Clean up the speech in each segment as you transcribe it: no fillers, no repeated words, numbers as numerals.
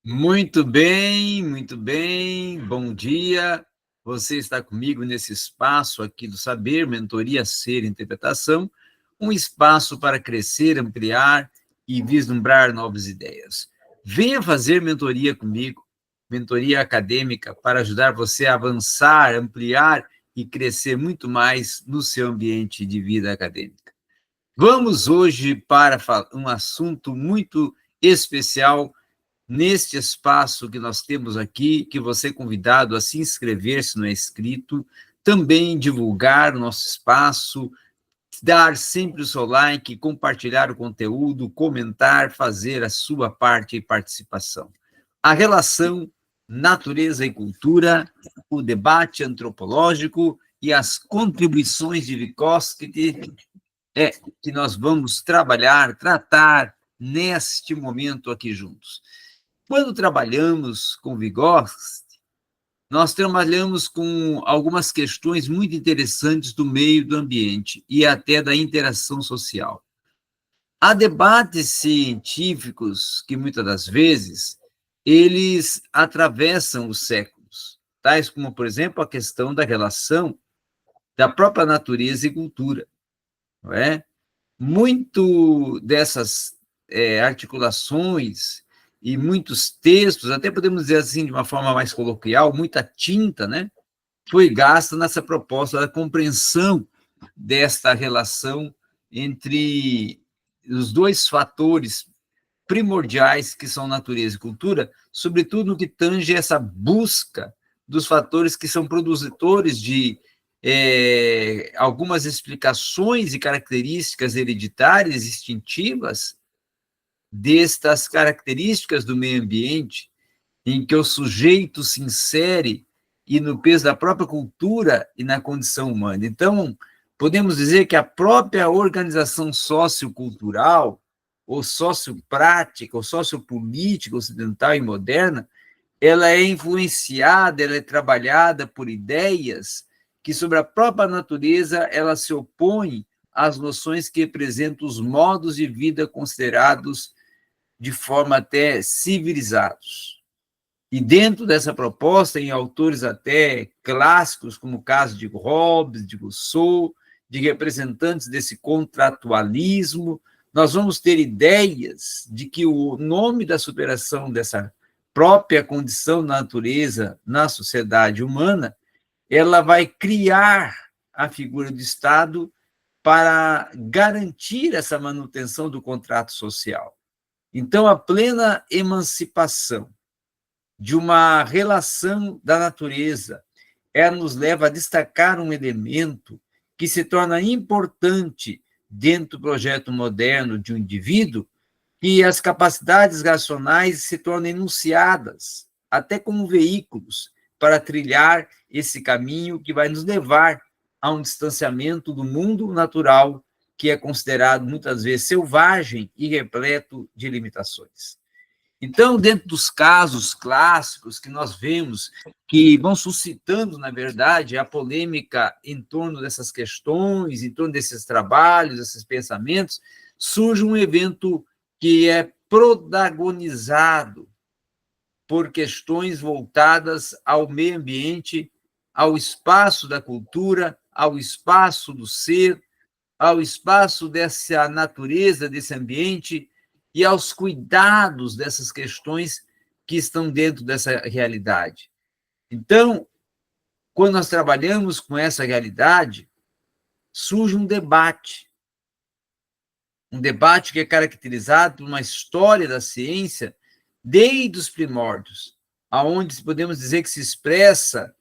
Muito bem, muito bem. Bom dia. Você está comigo nesse espaço aqui do Saber, Mentoria Ser Interpretação, um espaço para crescer, ampliar e vislumbrar novas ideias. Venha fazer mentoria comigo, mentoria acadêmica, para ajudar você a avançar, ampliar e crescer muito mais no seu ambiente de vida acadêmica. Vamos hoje para um assunto muito especial neste espaço que nós temos aqui, que você é convidado a se inscrever, se não é inscrito, também divulgar o nosso espaço, dar sempre o seu like, compartilhar o conteúdo, comentar, fazer a sua parte e participação. A relação natureza e cultura, o debate antropológico e as contribuições de Vygotsky que nós vamos tratar neste momento aqui juntos. Quando trabalhamos com Vygotsky, nós trabalhamos com algumas questões muito interessantes do meio do ambiente e até da interação social. Há debates científicos que, muitas das vezes, eles atravessam os séculos, tais como, por exemplo, a questão da relação da própria natureza e cultura, não é? Muito dessas articulações e muitos textos, até podemos dizer assim, de uma forma mais coloquial, muita tinta, né, foi gasta nessa proposta da compreensão desta relação entre os dois fatores primordiais que são natureza e cultura, sobretudo no que tange essa busca dos fatores que são produtores de algumas explicações e características hereditárias, instintivas, destas características do meio ambiente, em que o sujeito se insere e no peso da própria cultura e na condição humana. Então, podemos dizer que a própria organização sociocultural, ou socioprática, ou sociopolítica ocidental e moderna, ela é influenciada, ela é trabalhada por ideias que, sobre a própria natureza, ela se opõe às noções que representam os modos de vida considerados de forma até civilizados. E dentro dessa proposta, em autores até clássicos, como o caso de Hobbes, de Rousseau, de representantes desse contratualismo, nós vamos ter ideias de que o nome da superação dessa própria condição da natureza na sociedade humana, ela vai criar a figura do Estado para garantir essa manutenção do contrato social. Então, a plena emancipação de uma relação da natureza, ela nos leva a destacar um elemento que se torna importante dentro do projeto moderno de um indivíduo, que as capacidades racionais se tornam enunciadas, até como veículos, para trilhar esse caminho que vai nos levar a um distanciamento do mundo natural, que é considerado muitas vezes selvagem e repleto de limitações. Então, dentro dos casos clássicos que nós vemos, que vão suscitando, na verdade, a polêmica em torno dessas questões, em torno desses trabalhos, desses pensamentos, surge um evento que é protagonizado por questões voltadas ao meio ambiente, ao espaço da cultura, ao espaço do ser, ao espaço dessa natureza, desse ambiente, e aos cuidados dessas questões que estão dentro dessa realidade. Então, quando nós trabalhamos com essa realidade, surge um debate que é caracterizado por uma história da ciência desde os primórdios, aonde podemos dizer que se expressa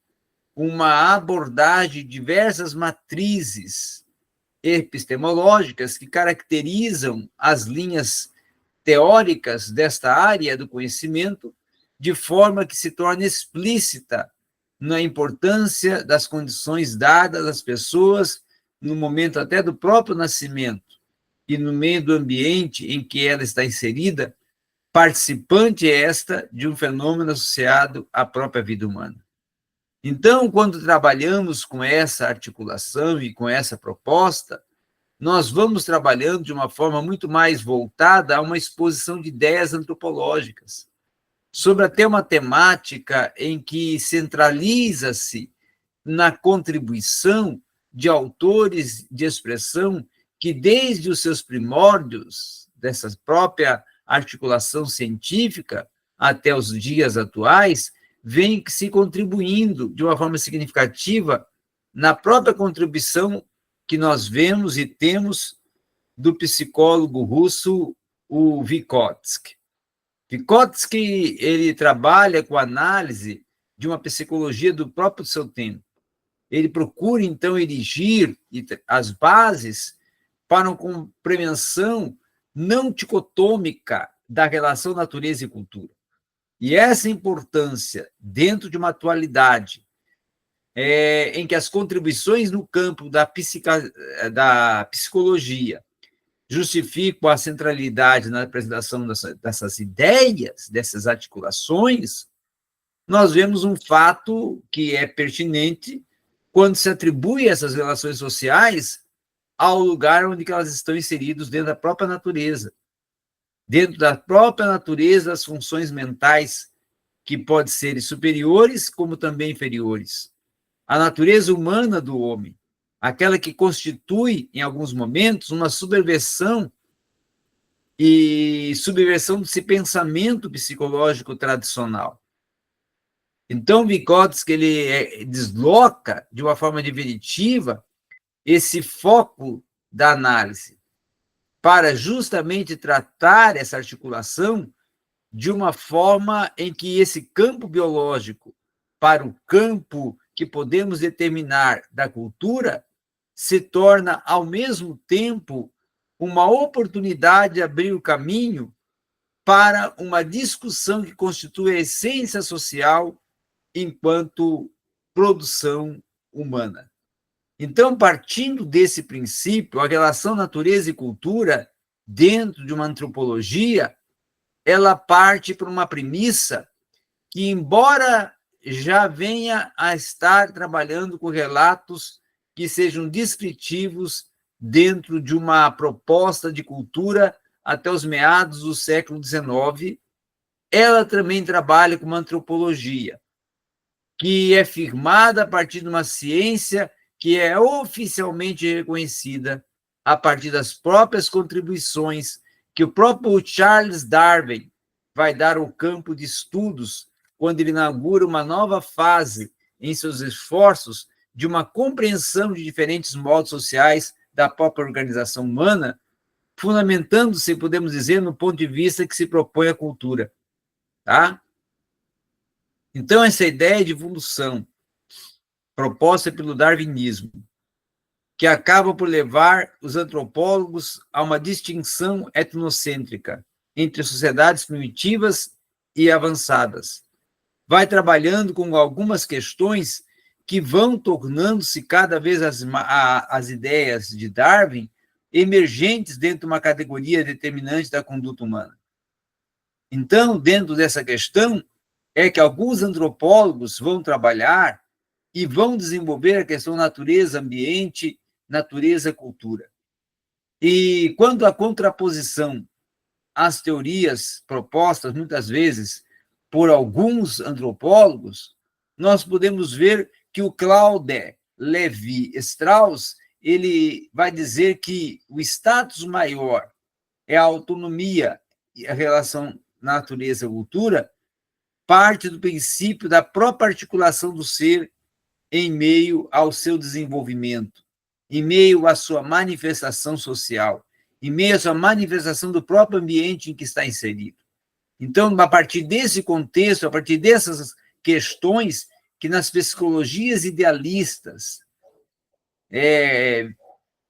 uma abordagem de diversas matrizes epistemológicas que caracterizam as linhas teóricas desta área do conhecimento, de forma que se torne explícita na importância das condições dadas às pessoas no momento até do próprio nascimento e no meio do ambiente em que ela está inserida, participante esta de um fenômeno associado à própria vida humana. Então, quando trabalhamos com essa articulação e com essa proposta, nós vamos trabalhando de uma forma muito mais voltada a uma exposição de ideias antropológicas, sobre até uma temática em que centraliza-se na contribuição de autores de expressão que, desde os seus primórdios, dessa própria articulação científica até os dias atuais, vem se contribuindo de uma forma significativa na própria contribuição que nós vemos e temos do psicólogo russo, o Vygotsky. Vygotsky, ele trabalha com a análise de uma psicologia do próprio seu tempo. Ele procura, então, erigir as bases para uma compreensão não dicotômica da relação natureza e cultura. E essa importância, dentro de uma atualidade em que as contribuições no campo da psicologia justificam a centralidade na apresentação dessas ideias, dessas articulações, nós vemos um fato que é pertinente quando se atribui essas relações sociais ao lugar onde elas estão inseridas dentro da própria natureza. Dentro da própria natureza, as funções mentais, que podem ser superiores como também inferiores. A natureza humana do homem, aquela que constitui, em alguns momentos, uma subversão desse pensamento psicológico tradicional. Então, Vygotsky, ele desloca, de uma forma definitiva, esse foco da análise para justamente tratar essa articulação de uma forma em que esse campo biológico para o campo que podemos determinar da cultura se torna, ao mesmo tempo, uma oportunidade de abrir o caminho para uma discussão que constitui a essência social enquanto produção humana. Então, partindo desse princípio, a relação natureza e cultura, dentro de uma antropologia, ela parte por uma premissa que, embora já venha a estar trabalhando com relatos que sejam descritivos dentro de uma proposta de cultura até os meados do século XIX, ela também trabalha com uma antropologia, que é firmada a partir de uma ciência que é oficialmente reconhecida a partir das próprias contribuições que o próprio Charles Darwin vai dar ao campo de estudos quando ele inaugura uma nova fase em seus esforços de uma compreensão de diferentes modos sociais da própria organização humana, fundamentando-se, podemos dizer, no ponto de vista que se propõe a cultura. Tá? Então, essa ideia de evolução proposta pelo darwinismo, que acaba por levar os antropólogos a uma distinção etnocêntrica entre sociedades primitivas e avançadas. Vai trabalhando com algumas questões que vão tornando-se cada vez as ideias de Darwin emergentes dentro de uma categoria determinante da conduta humana. Então, dentro dessa questão, é que alguns antropólogos vão trabalhar e vão desenvolver a questão natureza-ambiente, natureza-cultura. E quanto à contraposição às teorias propostas, muitas vezes, por alguns antropólogos, nós podemos ver que o Claude Lévi-Strauss ele vai dizer que o status maior é a autonomia e a relação natureza-cultura, parte do princípio da própria articulação do ser em meio ao seu desenvolvimento, em meio à sua manifestação social, em meio à sua manifestação do próprio ambiente em que está inserido. Então, a partir desse contexto, a partir dessas questões, que nas psicologias idealistas,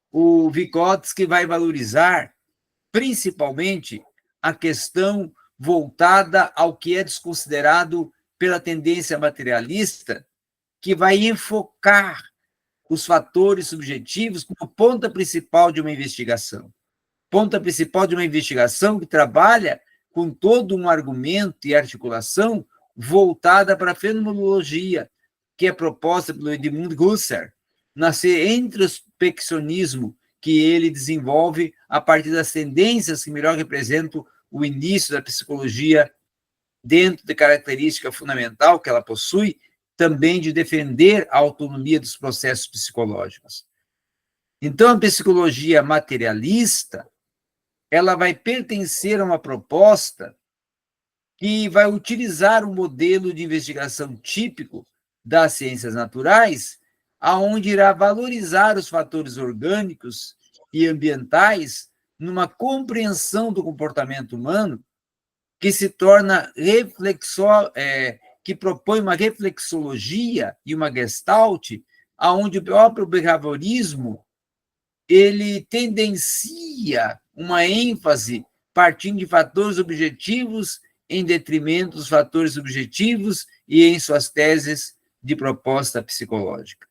o Vygotsky vai valorizar, principalmente, a questão voltada ao que é desconsiderado pela tendência materialista, que vai enfocar os fatores subjetivos como ponta principal de uma investigação. Ponta principal de uma investigação que trabalha com todo um argumento e articulação voltada para a fenomenologia, que é proposta pelo Edmund Husserl, nascer introspeccionismo que ele desenvolve a partir das tendências que melhor representam o início da psicologia dentro da característica fundamental que ela possui, também de defender a autonomia dos processos psicológicos. Então, a psicologia materialista, ela vai pertencer a uma proposta que vai utilizar um modelo de investigação típico das ciências naturais, aonde irá valorizar os fatores orgânicos e ambientais numa compreensão do comportamento humano que se torna que propõe uma reflexologia e uma gestalt, aonde o próprio behaviorismo ele tendencia uma ênfase partindo de fatores objetivos em detrimento dos fatores subjetivos e em suas teses de proposta psicológica.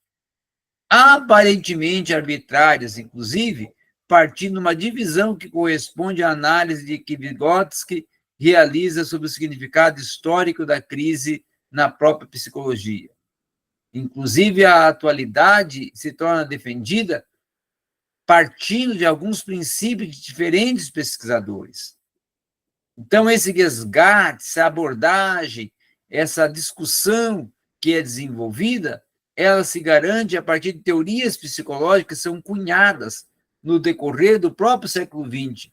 Aparentemente arbitrárias, inclusive, partindo de uma divisão que corresponde à análise que Vygotsky realiza sobre o significado histórico da crise na própria psicologia. Inclusive, a atualidade se torna defendida partindo de alguns princípios de diferentes pesquisadores. Então, esse resgate, essa abordagem, essa discussão que é desenvolvida, ela se garante a partir de teorias psicológicas que são cunhadas no decorrer do próprio século XX,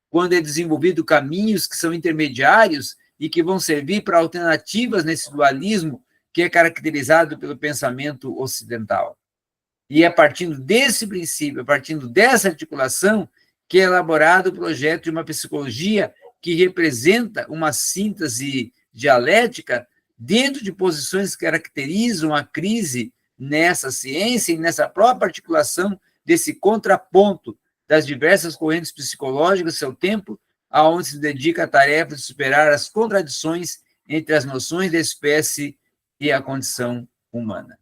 quando é desenvolvido caminhos que são intermediários e que vão servir para alternativas nesse dualismo que é caracterizado pelo pensamento ocidental. E é partindo desse princípio, a partir dessa articulação, que é elaborado o projeto de uma psicologia que representa uma síntese dialética dentro de posições que caracterizam a crise nessa ciência e nessa própria articulação desse contraponto das diversas correntes psicológicas do seu tempo, aonde se dedica à tarefa de superar as contradições entre as noções da espécie e a condição humana.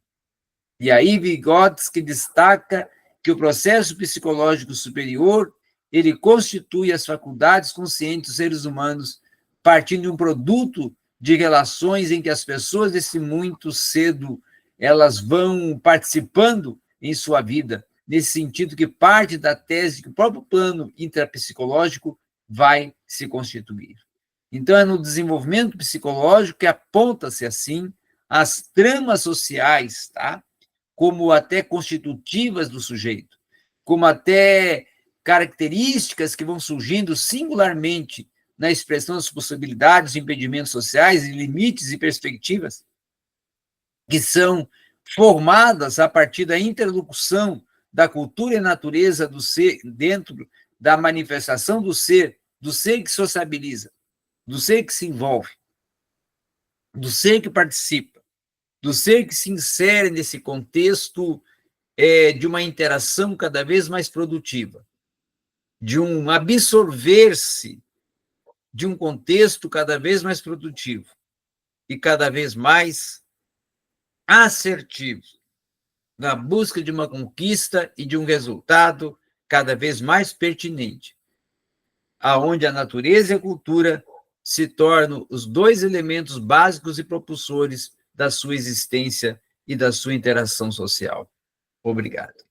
E aí Vygotsky destaca que o processo psicológico superior ele constitui as faculdades conscientes dos seres humanos partindo de um produto de relações em que as pessoas desse muito cedo elas vão participando em sua vida, nesse sentido que parte da tese que o próprio plano intrapsicológico vai se constituir. Então, é no desenvolvimento psicológico que aponta-se, assim, as tramas sociais, tá? Como até constitutivas do sujeito, como até características que vão surgindo singularmente na expressão das possibilidades, impedimentos sociais, e limites e perspectivas, que são formadas a partir da interlocução da cultura e natureza do ser dentro da manifestação do ser que sociabiliza, do ser que se envolve, do ser que participa, do ser que se insere nesse contexto de uma interação cada vez mais produtiva, de um absorver-se de um contexto cada vez mais produtivo e cada vez mais assertivo, na busca de uma conquista e de um resultado cada vez mais pertinente, aonde a natureza e a cultura se tornam os dois elementos básicos e propulsores da sua existência e da sua interação social. Obrigado.